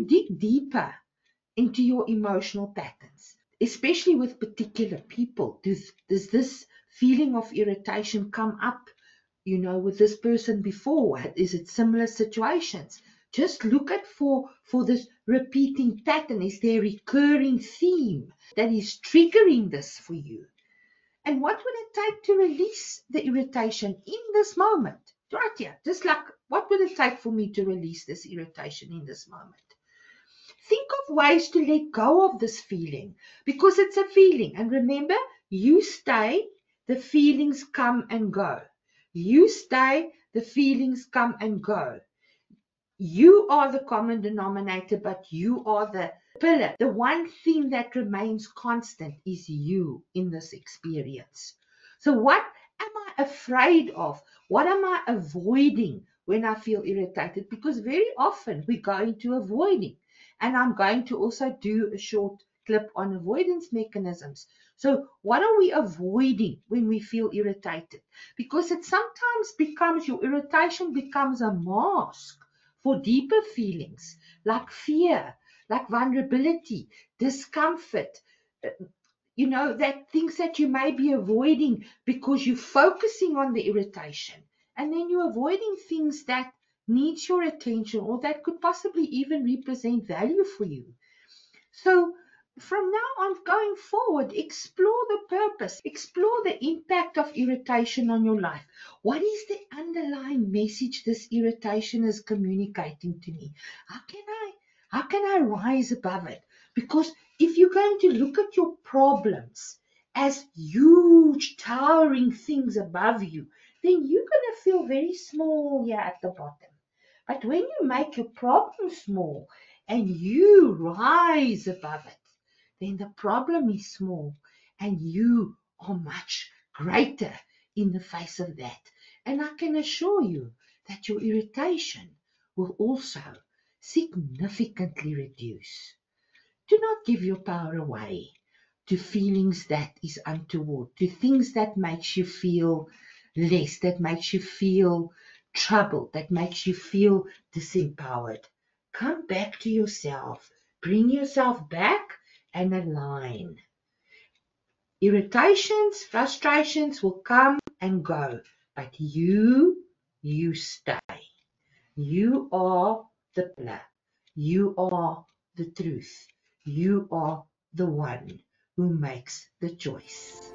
dig deeper into your emotional patterns, especially with particular people. Does this feeling of irritation come up, with this person before? Is it similar situations? Just look at for this repeating pattern. Is there a recurring theme that is triggering this for you? And what would it take to release the irritation in this moment? Right here, just like, what would it take for me to release this irritation in this moment? Think of ways to let go of this feeling, because it's a feeling. And remember, you stay, the feelings come and go. You stay, the feelings come and go. You are the common denominator, but you are the pillar. The one thing that remains constant is you in this experience. So what am I afraid of? What am I avoiding when I feel irritated? Because very often we go into avoiding. And I'm going to also do a short clip on avoidance mechanisms. So what are we avoiding when we feel irritated? Because it sometimes becomes, your irritation becomes a mask for deeper feelings like fear, like vulnerability, discomfort, that things that you may be avoiding because you're focusing on the irritation. And then you're avoiding things that needs your attention or that could possibly even represent value for you. So from now on going forward, explore the purpose, explore the impact of irritation on your life. What is the underlying message this irritation is communicating to me? How can I rise above it? Because if you're going to look at your problems as huge, towering things above you, then you're going to feel very small here at the bottom. But when you make your problem small and you rise above it, then the problem is small and you are much greater in the face of that. And I can assure you that your irritation will also significantly reduce. Do not give your power away to feelings that is untoward, to things that makes you feel less, that makes you feel troubled, that makes you feel disempowered. Come back to yourself. Bring yourself back and align. Irritations, frustrations will come and go, but you stay. You are the pillar. You are the truth. You are the one who makes the choice.